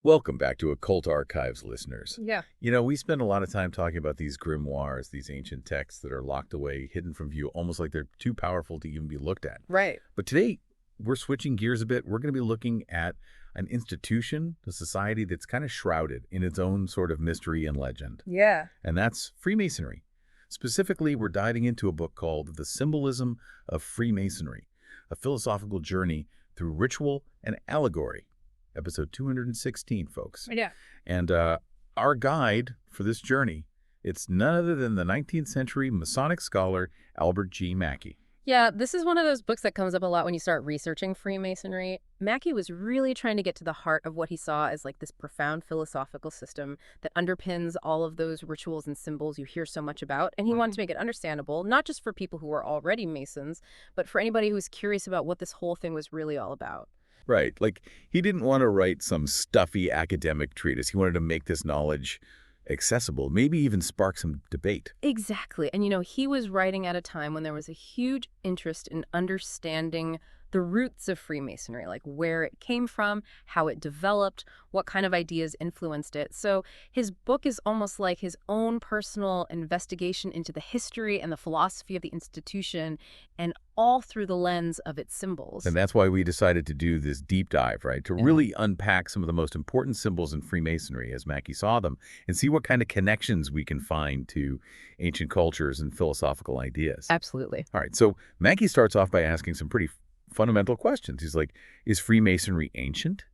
Welcome back to Occult Archives, listeners. Yeah. We spend a lot of time talking about these grimoires, these ancient texts that are locked away, hidden from view, almost like they're too powerful to even be looked at. Right. But today, we're switching gears a bit. We're going to be looking at an institution, a society that's kind of shrouded in its own sort of mystery and legend. Yeah. And that's Freemasonry. Specifically, we're diving into a book called The Symbolism of Freemasonry, a philosophical journey through ritual and allegory. Episode 216, folks. Yeah. And our guide for this journey, it's none other than the 19th century Masonic scholar Albert G. Mackey. Yeah, this is one of those books that comes up a lot when you start researching Freemasonry. Mackey was really trying to get to the heart of what he saw as like this profound philosophical system that underpins all of those rituals and symbols you hear so much about. And he wanted to make it understandable, not just for people who were already Masons, but for anybody who's curious about what this whole thing was really all about. Right. Like, he didn't want to write some stuffy academic treatise. He wanted to make this knowledge accessible, maybe even spark some debate. Exactly. And, he was writing at a time when there was a huge interest in understanding the roots of Freemasonry, like where it came from, how it developed, what kind of ideas influenced it. So his book is almost like his own personal investigation into the history and the philosophy of the institution, and all through the lens of its symbols. And that's why we decided to do this deep dive, right? To really unpack some of the most important symbols in Freemasonry as Mackey saw them and see what kind of connections we can find to ancient cultures and philosophical ideas. Absolutely. All right, so Mackey starts off by asking some pretty fundamental questions. He's like, is Freemasonry ancient?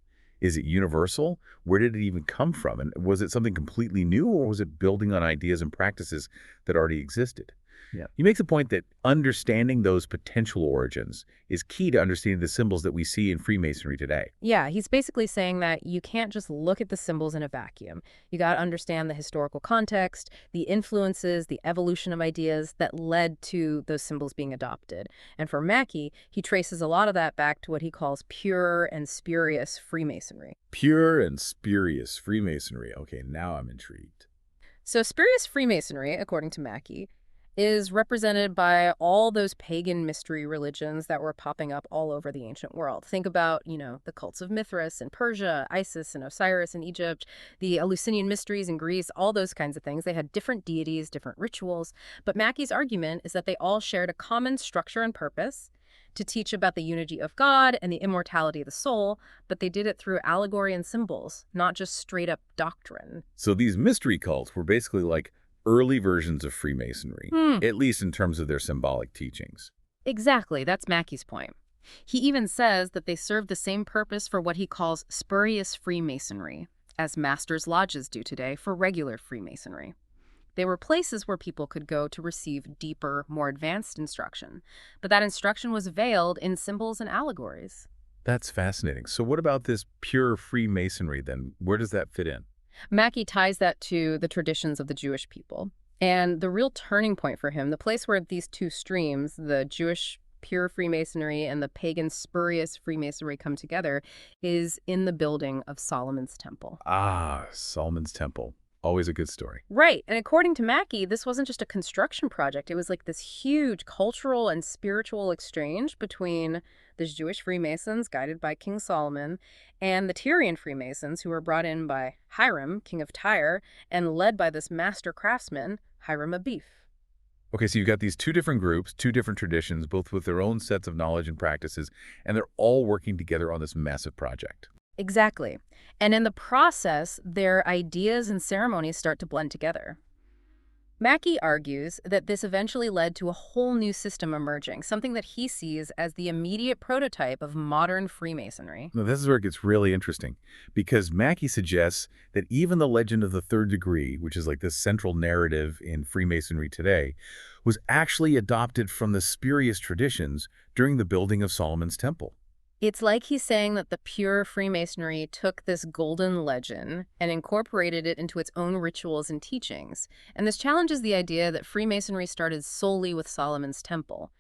Is it universal? Where did it even come from? And was it something completely new, or was it building on ideas and practices that already existed? Yeah. He makes a point that understanding those potential origins is key to understanding the symbols that we see in Freemasonry today. Yeah, he's basically saying that you can't just look at the symbols in a vacuum. You got to understand the historical context, the influences, the evolution of ideas that led to those symbols being adopted. And for Mackey, he traces a lot of that back to what he calls pure and spurious Freemasonry. Pure and spurious Freemasonry. Okay, now I'm intrigued. So spurious Freemasonry, according to Mackey, is represented by all those pagan mystery religions that were popping up all over the ancient world. Think about, the cults of Mithras in Persia, Isis and Osiris in Egypt, the Eleusinian mysteries in Greece, all those kinds of things. They had different deities, different rituals. But Mackey's argument is that they all shared a common structure and purpose to teach about the unity of God and the immortality of the soul, but they did it through allegory and symbols, not just straight up doctrine. So these mystery cults were basically like early versions of Freemasonry, at least in terms of their symbolic teachings. Exactly. That's Mackey's point. He even says that they serve the same purpose for what he calls spurious Freemasonry, as Masters' Lodges do today for regular Freemasonry. They were places where people could go to receive deeper, more advanced instruction, but that instruction was veiled in symbols and allegories. That's fascinating. So what about this pure Freemasonry then? Where does that fit in? Mackey ties that to the traditions of the Jewish people. And the real turning point for him, the place where these two streams, the Jewish pure Freemasonry and the pagan spurious Freemasonry come together, is in the building of Solomon's Temple. Ah, Solomon's Temple. Always a good story. Right. And according to Mackey, this wasn't just a construction project. It was like this huge cultural and spiritual exchange between the Jewish Freemasons, guided by King Solomon, and the Tyrian Freemasons, who were brought in by Hiram, king of Tyre, and led by this master craftsman, Hiram Abif. Okay, so you've got these two different groups, two different traditions, both with their own sets of knowledge and practices, and they're all working together on this massive project. Exactly. And in the process, their ideas and ceremonies start to blend together. Mackey argues that this eventually led to a whole new system emerging, something that he sees as the immediate prototype of modern Freemasonry. Now, this is where it gets really interesting, because Mackey suggests that even the legend of the third degree, which is like this central narrative in Freemasonry today, was actually adopted from the spurious traditions during the building of Solomon's Temple. It's like he's saying that the pure Freemasonry took this golden legend and incorporated it into its own rituals and teachings. And this challenges the idea that Freemasonry started solely with Solomon's Temple.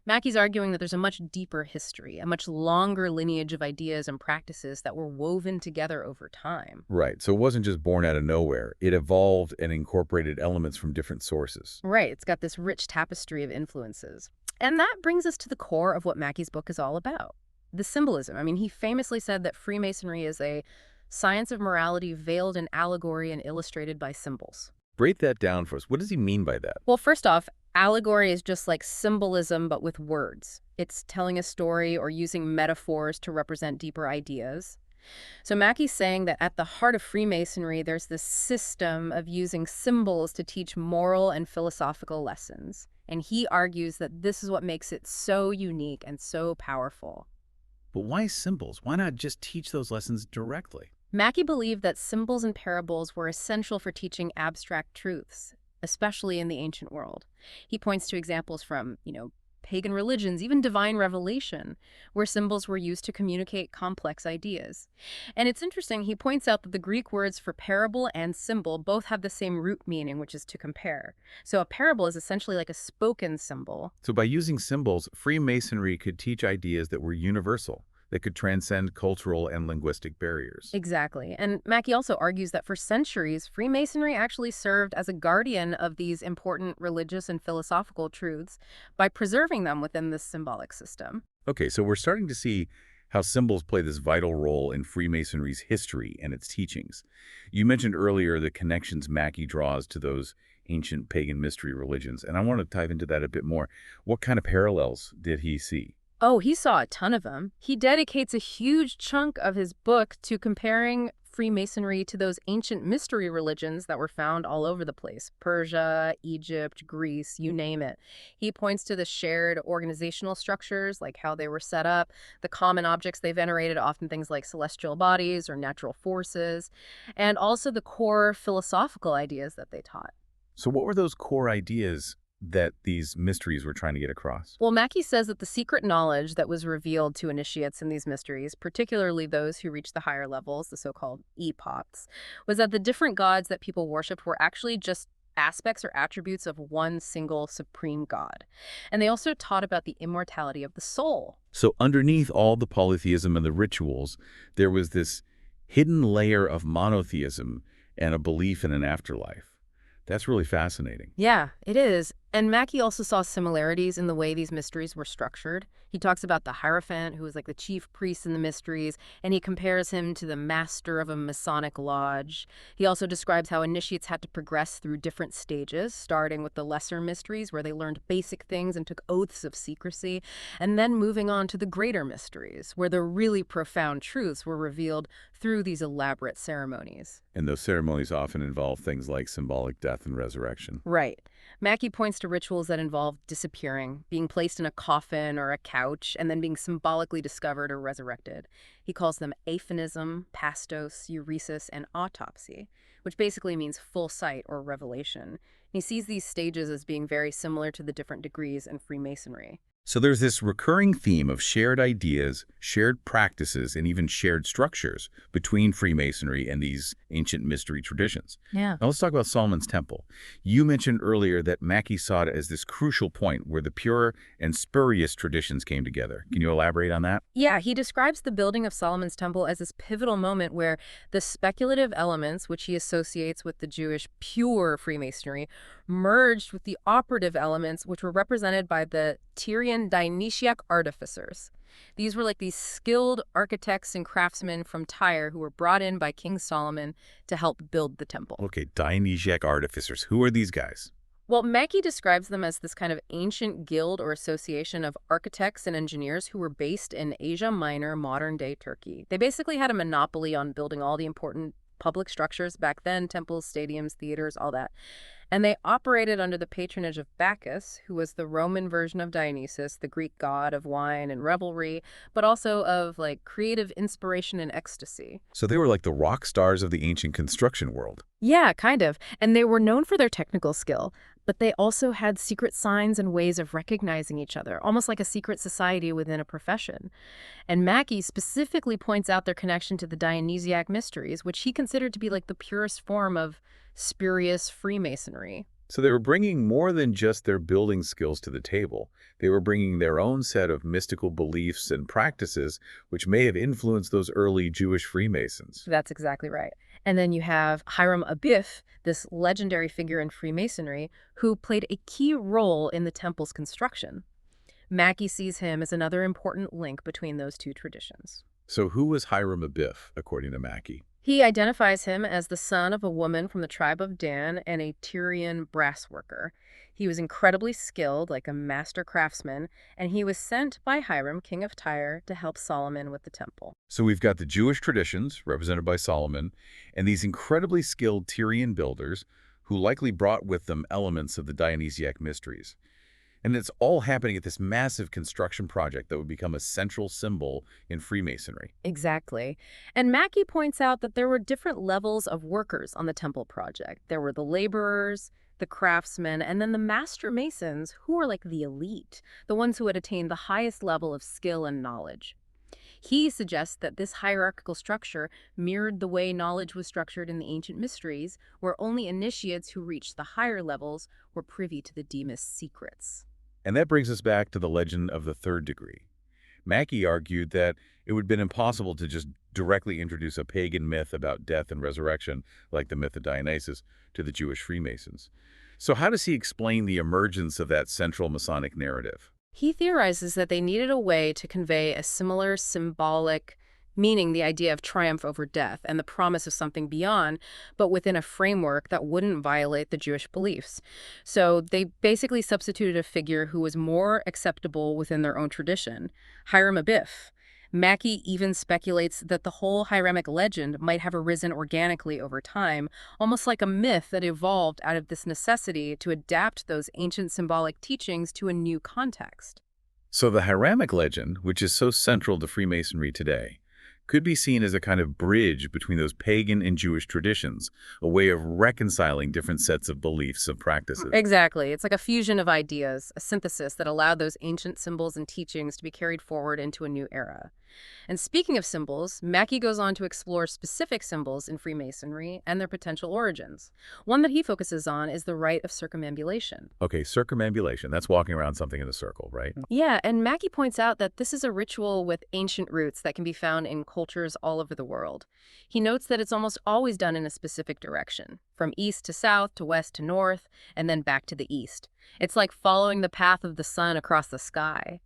Mackey's arguing that there's a much deeper history, a much longer lineage of ideas and practices that were woven together over time. Right, so it wasn't just born out of nowhere. It evolved and incorporated elements from different sources. Right, it's got this rich tapestry of influences. And that brings us to the core of what Mackey's book is all about. The symbolism. I mean, he famously said that Freemasonry is a science of morality veiled in allegory and illustrated by symbols. Break that down for us. What does he mean by that? Well, first off, allegory is just like symbolism, but with words. It's telling a story or using metaphors to represent deeper ideas. So Mackey's saying that at the heart of Freemasonry, there's this system of using symbols to teach moral and philosophical lessons. And he argues that this is what makes it so unique and so powerful. But why symbols? Why not just teach those lessons directly? Mackey believed that symbols and parables were essential for teaching abstract truths, especially in the ancient world. He points to examples from, pagan religions, even divine revelation, where symbols were used to communicate complex ideas. And it's interesting, he points out that the Greek words for parable and symbol both have the same root meaning, which is to compare. So a parable is essentially like a spoken symbol. So by using symbols, Freemasonry could teach ideas that were universal, that could transcend cultural and linguistic barriers. Exactly. And Mackey also argues that for centuries, Freemasonry actually served as a guardian of these important religious and philosophical truths by preserving them within this symbolic system. Okay, so we're starting to see how symbols play this vital role in Freemasonry's history and its teachings. You mentioned earlier the connections Mackey draws to those ancient pagan mystery religions, and I want to dive into that a bit more. What kind of parallels did he see? Oh, he saw a ton of them. He dedicates a huge chunk of his book to comparing Freemasonry to those ancient mystery religions that were found all over the place. Persia, Egypt, Greece, you name it. He points to the shared organizational structures, like how they were set up, the common objects they venerated, often things like celestial bodies or natural forces, and also the core philosophical ideas that they taught. So what were those core ideas that these mysteries were trying to get across? Well, Mackey says that the secret knowledge that was revealed to initiates in these mysteries, particularly those who reached the higher levels, the so-called epochs, was that the different gods that people worshipped were actually just aspects or attributes of one single supreme god. And they also taught about the immortality of the soul. So underneath all the polytheism and the rituals, there was this hidden layer of monotheism and a belief in an afterlife. That's really fascinating. Yeah, it is. And Mackey also saw similarities in the way these mysteries were structured. He talks about the Hierophant, who was like the chief priest in the mysteries, and he compares him to the master of a Masonic lodge. He also describes how initiates had to progress through different stages, starting with the lesser mysteries, where they learned basic things and took oaths of secrecy, and then moving on to the greater mysteries, where the really profound truths were revealed through these elaborate ceremonies. And those ceremonies often involve things like symbolic death and resurrection. Right. Mackey points to rituals that involve disappearing, being placed in a coffin or a couch, and then being symbolically discovered or resurrected. He calls them aphanism, pastos, euresis, and autopsy, which basically means full sight or revelation. He sees these stages as being very similar to the different degrees in Freemasonry. So there's this recurring theme of shared ideas, shared practices, and even shared structures between Freemasonry and these ancient mystery traditions. Yeah. Now let's talk about Solomon's Temple. You mentioned earlier that Mackey saw it as this crucial point where the pure and spurious traditions came together. Can you elaborate on that? Yeah, he describes the building of Solomon's Temple as this pivotal moment where the speculative elements, which he associates with the Jewish pure Freemasonry, merged with the operative elements, which were represented by the Tyrian Dionysiac artificers. These were like these skilled architects and craftsmen from Tyre who were brought in by King Solomon to help build the temple. Okay, Dionysiac artificers. Who are these guys? Well, Mackey describes them as this kind of ancient guild or association of architects and engineers who were based in Asia Minor, modern-day Turkey. They basically had a monopoly on building all the important public structures back then, temples, stadiums, theaters, all that. And they operated under the patronage of Bacchus, who was the Roman version of Dionysus, the Greek god of wine and revelry, but also of like creative inspiration and ecstasy. So they were like the rock stars of the ancient construction world. Yeah, kind of. And they were known for their technical skill, but they also had secret signs and ways of recognizing each other, almost like a secret society within a profession. And Mackey specifically points out their connection to the Dionysiac mysteries, which he considered to be like the purest form of spurious Freemasonry. So they were bringing more than just their building skills to the table. They were bringing their own set of mystical beliefs and practices, which may have influenced those early Jewish Freemasons. That's exactly right. And then you have Hiram Abiff, this legendary figure in Freemasonry, who played a key role in the temple's construction. Mackey sees him as another important link between those two traditions. So who was Hiram Abiff, according to Mackey? He identifies him as the son of a woman from the tribe of Dan and a Tyrian brass worker. He was incredibly skilled, like a master craftsman, and he was sent by Hiram, king of Tyre, to help Solomon with the temple. So we've got the Jewish traditions, represented by Solomon, and these incredibly skilled Tyrian builders who likely brought with them elements of the Dionysiac mysteries. And it's all happening at this massive construction project that would become a central symbol in Freemasonry. Exactly. And Mackey points out that there were different levels of workers on the temple project. There were the laborers, the craftsmen, and then the master masons, who were like the elite, the ones who had attained the highest level of skill and knowledge. He suggests that this hierarchical structure mirrored the way knowledge was structured in the ancient mysteries, where only initiates who reached the higher levels were privy to the Demas secrets. And that brings us back to the legend of the third degree. Mackey argued that it would have been impossible to just directly introduce a pagan myth about death and resurrection, like the myth of Dionysus, to the Jewish Freemasons. So how does he explain the emergence of that central Masonic narrative? He theorizes that they needed a way to convey a similar symbolic meaning, the idea of triumph over death and the promise of something beyond, but within a framework that wouldn't violate the Jewish beliefs. So they basically substituted a figure who was more acceptable within their own tradition, Hiram Abiff. Mackey even speculates that the whole Hiramic legend might have arisen organically over time, almost like a myth that evolved out of this necessity to adapt those ancient symbolic teachings to a new context. So the Hiramic legend, which is so central to Freemasonry today, could be seen as a kind of bridge between those pagan and Jewish traditions, a way of reconciling different sets of beliefs and practices. Exactly. It's like a fusion of ideas, a synthesis that allowed those ancient symbols and teachings to be carried forward into a new era. And speaking of symbols, Mackey goes on to explore specific symbols in Freemasonry and their potential origins. One that he focuses on is the rite of circumambulation. Okay, circumambulation, that's walking around something in a circle, right? Yeah, and Mackey points out that this is a ritual with ancient roots that can be found in cultures all over the world. He notes that it's almost always done in a specific direction, from east to south to west to north, and then back to the east. It's like following the path of the sun across the sky.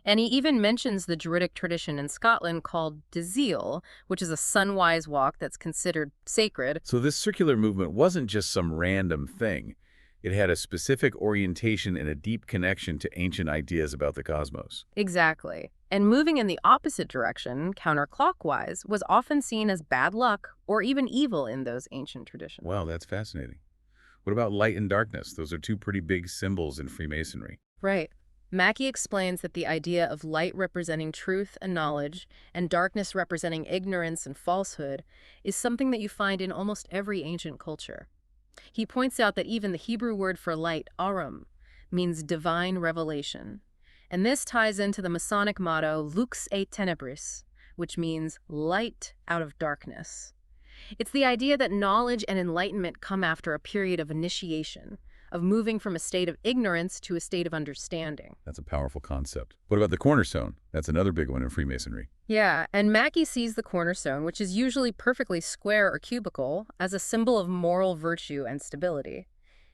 And he even mentions the Druidic tradition in Scotland called Dezeal, which is a sunwise walk that's considered sacred. So this circular movement wasn't just some random thing. It had a specific orientation and a deep connection to ancient ideas about the cosmos. Exactly. And moving in the opposite direction, counterclockwise, was often seen as bad luck or even evil in those ancient traditions. Wow, that's fascinating. What about light and darkness? Those are two pretty big symbols in Freemasonry. Right. Mackey explains that the idea of light representing truth and knowledge and darkness representing ignorance and falsehood is something that you find in almost every ancient culture. He points out that even the Hebrew word for light, arum, means divine revelation. And this ties into the Masonic motto, lux et tenebris, which means light out of darkness. It's the idea that knowledge and enlightenment come after a period of initiation, of moving from a state of ignorance to a state of understanding. That's a powerful concept. What about the cornerstone? That's another big one in Freemasonry. Yeah, and Mackey sees the cornerstone, which is usually perfectly square or cubical, as a symbol of moral virtue and stability.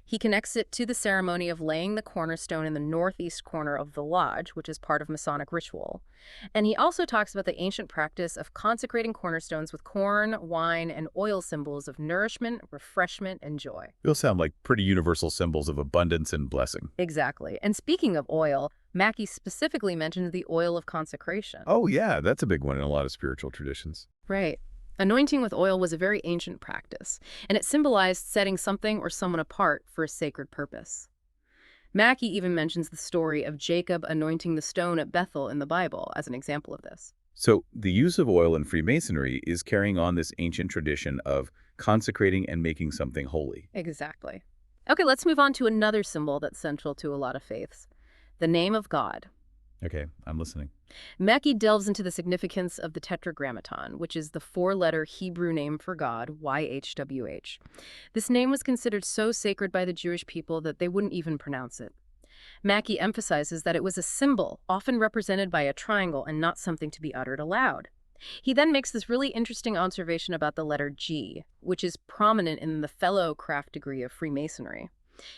He connects it to the ceremony of laying the cornerstone in the northeast corner of the lodge, which is part of Masonic ritual. And he also talks about the ancient practice of consecrating cornerstones with corn, wine, and oil symbols of nourishment, refreshment, and joy. Those sound like pretty universal symbols of abundance and blessing. Exactly. And speaking of oil, Mackey specifically mentions the oil of consecration. Oh yeah, that's a big one in a lot of spiritual traditions. Right. Anointing with oil was a very ancient practice, and it symbolized setting something or someone apart for a sacred purpose. Mackey even mentions the story of Jacob anointing the stone at Bethel in the Bible as an example of this. So the use of oil in Freemasonry is carrying on this ancient tradition of consecrating and making something holy. Exactly. Okay, let's move on to another symbol that's central to a lot of faiths, the name of God. Okay, I'm listening. Mackey delves into the significance of the Tetragrammaton, which is the four-letter Hebrew name for God, YHWH. This name was considered so sacred by the Jewish people that they wouldn't even pronounce it. Mackey emphasizes that it was a symbol, often represented by a triangle and not something to be uttered aloud. He then makes this really interesting observation about the letter G, which is prominent in the fellow craft degree of Freemasonry.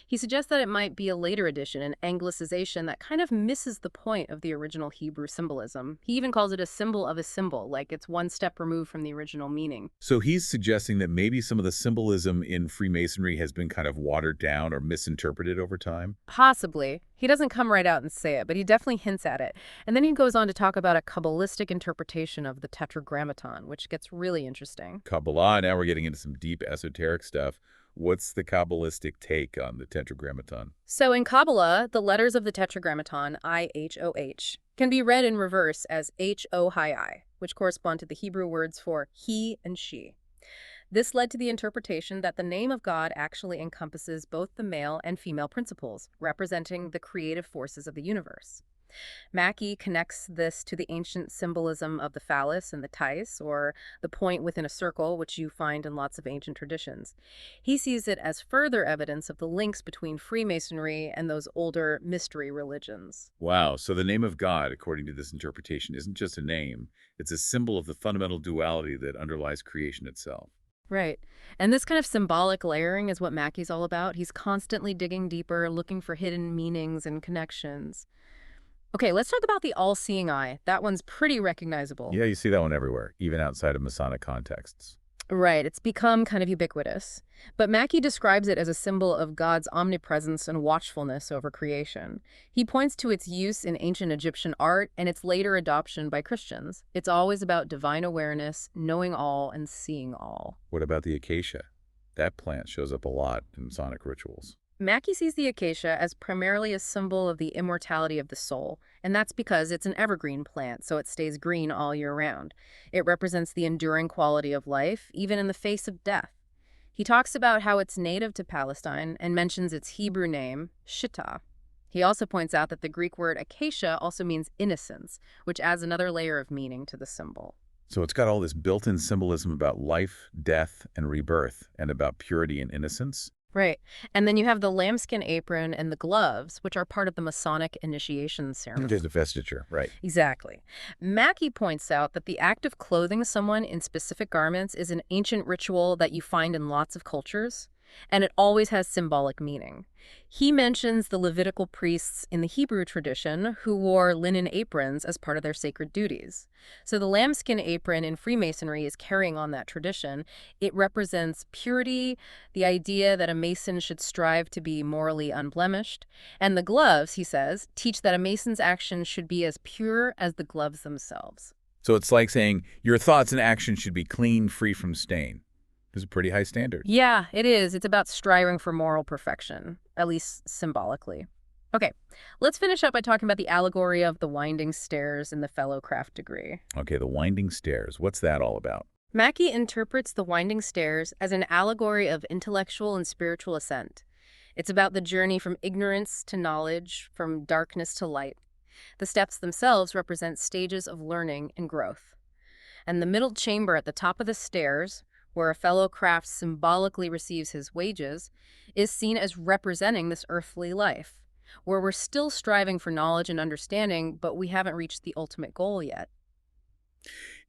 He suggests that it might be a later addition, an anglicization that kind of misses the point of the original Hebrew symbolism. He even calls it a symbol of a symbol, like it's one step removed from the original meaning. So he's suggesting that maybe some of the symbolism in Freemasonry has been kind of watered down or misinterpreted over time. Possibly. He doesn't come right out and say it, but he definitely hints at it. And then he goes on to talk about a Kabbalistic interpretation of the Tetragrammaton, which gets really interesting. Kabbalah, now we're getting into some deep esoteric stuff. What's the Kabbalistic take on the Tetragrammaton? So in Kabbalah, the letters of the Tetragrammaton, IHOH, can be read in reverse as HO-I, which correspond to the Hebrew words for he and she. This led to the interpretation that the name of God actually encompasses both the male and female principles, representing the creative forces of the universe. Mackey connects this to the ancient symbolism of the phallus and the tais, or the point within a circle, which you find in lots of ancient traditions. He sees it as further evidence of the links between Freemasonry and those older mystery religions. Wow, so the name of God, according to this interpretation, isn't just a name. It's a symbol of the fundamental duality that underlies creation itself. Right. And this kind of symbolic layering is what Mackey's all about. He's constantly digging deeper, looking for hidden meanings and connections. Okay, let's talk about the all-seeing eye. That one's pretty recognizable. Yeah, you see that one everywhere, even outside of Masonic contexts. Right, it's become kind of ubiquitous. But Mackey describes it as a symbol of God's omnipresence and watchfulness over creation. He points to its use in ancient Egyptian art and its later adoption by Christians. It's always about divine awareness, knowing all, and seeing all. What about the acacia? That plant shows up a lot in Masonic rituals. Mackey sees the acacia as primarily a symbol of the immortality of the soul, and that's because it's an evergreen plant, so it stays green all year round. It represents the enduring quality of life, even in the face of death. He talks about how it's native to Palestine and mentions its Hebrew name, Shittah. He also points out that the Greek word acacia also means innocence, which adds another layer of meaning to the symbol. So it's got all this built-in symbolism about life, death, and rebirth, and about purity and innocence. Right. And then you have the lambskin apron and the gloves, which are part of the Masonic initiation ceremony. Just a vestiture, right. Exactly. Mackey points out that the act of clothing someone in specific garments is an ancient ritual that you find in lots of cultures, and it always has symbolic meaning. He mentions the Levitical priests in the Hebrew tradition who wore linen aprons as part of their sacred duties. So the lambskin apron in Freemasonry is carrying on that tradition. It represents purity, the idea that a Mason should strive to be morally unblemished. And the gloves, he says, teach that a Mason's actions should be as pure as the gloves themselves. So it's like saying your thoughts and actions should be clean, free from stain. It's a pretty high standard. Yeah, it is. It's about striving for moral perfection, at least symbolically. Okay, let's finish up by talking about the allegory of the winding stairs in the Fellowcraft degree. Okay, the winding stairs. What's that all about? Mackey interprets the winding stairs as an allegory of intellectual and spiritual ascent. It's about the journey from ignorance to knowledge, from darkness to light. The steps themselves represent stages of learning and growth. And the middle chamber at the top of the stairs, where a fellow craft symbolically receives his wages, is seen as representing this earthly life, where we're still striving for knowledge and understanding, but we haven't reached the ultimate goal yet.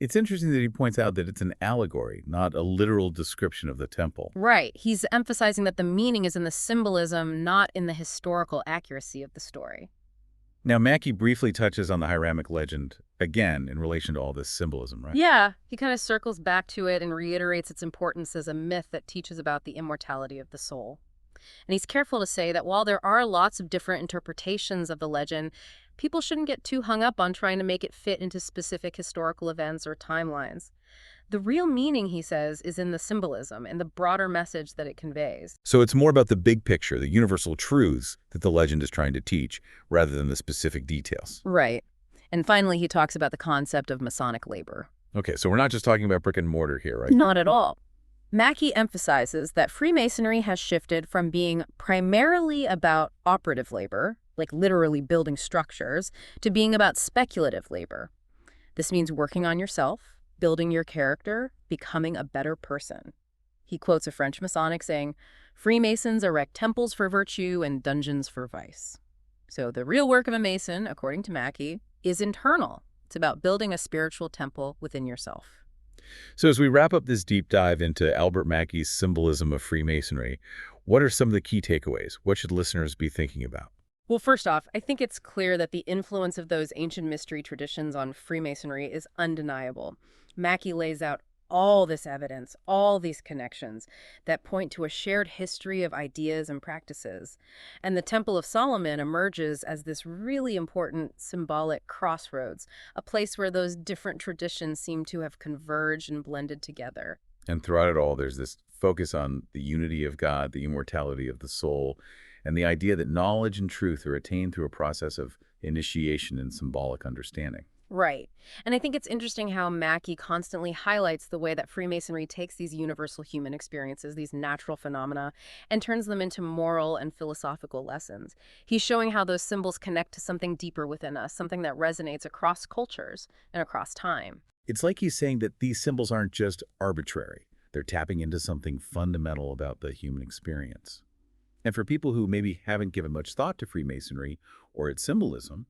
It's interesting that he points out that it's an allegory, not a literal description of the temple. Right. He's emphasizing that the meaning is in the symbolism, not in the historical accuracy of the story. Now, Mackey briefly touches on the Hiramic legend, again, in relation to all this symbolism, right? Yeah, he kind of circles back to it and reiterates its importance as a myth that teaches about the immortality of the soul. And he's careful to say that while there are lots of different interpretations of the legend, people shouldn't get too hung up on trying to make it fit into specific historical events or timelines. The real meaning, he says, is in the symbolism and the broader message that it conveys. So it's more about the big picture, the universal truths that the legend is trying to teach, rather than the specific details. Right. And finally, he talks about the concept of Masonic labor. Okay, so we're not just talking about brick and mortar here, right? Not at all. Mackey emphasizes that Freemasonry has shifted from being primarily about operative labor, like literally building structures, to being about speculative labor. This means working on yourself, building your character, becoming a better person. He quotes a French Masonic saying, "Freemasons erect temples for virtue and dungeons for vice." So the real work of a Mason, according to Mackey, is internal. It's about building a spiritual temple within yourself. So as we wrap up this deep dive into Albert Mackey's Symbolism of Freemasonry, what are some of the key takeaways? What should listeners be thinking about? Well, first off, I think it's clear that the influence of those ancient mystery traditions on Freemasonry is undeniable. Mackey lays out all this evidence, all these connections that point to a shared history of ideas and practices. And the Temple of Solomon emerges as this really important symbolic crossroads, a place where those different traditions seem to have converged and blended together. And throughout it all, there's this focus on the unity of God, the immortality of the soul, and the idea that knowledge and truth are attained through a process of initiation and symbolic understanding. Right. And I think it's interesting how Mackey constantly highlights the way that Freemasonry takes these universal human experiences, these natural phenomena, and turns them into moral and philosophical lessons. He's showing how those symbols connect to something deeper within us, something that resonates across cultures and across time. It's like he's saying that these symbols aren't just arbitrary. They're tapping into something fundamental about the human experience. And for people who maybe haven't given much thought to Freemasonry or its symbolism,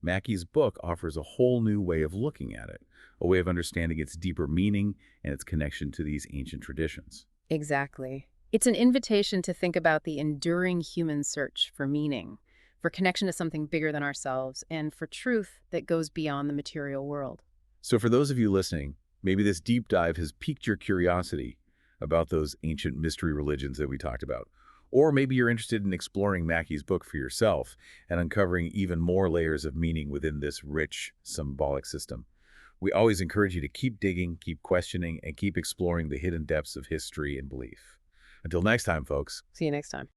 Mackey's book offers a whole new way of looking at it, a way of understanding its deeper meaning and its connection to these ancient traditions. Exactly. It's an invitation to think about the enduring human search for meaning, for connection to something bigger than ourselves, and for truth that goes beyond the material world. So for those of you listening, maybe this deep dive has piqued your curiosity about those ancient mystery religions that we talked about. Or maybe you're interested in exploring Mackey's book for yourself and uncovering even more layers of meaning within this rich, symbolic system. We always encourage you to keep digging, keep questioning, and keep exploring the hidden depths of history and belief. Until next time, folks. See you next time.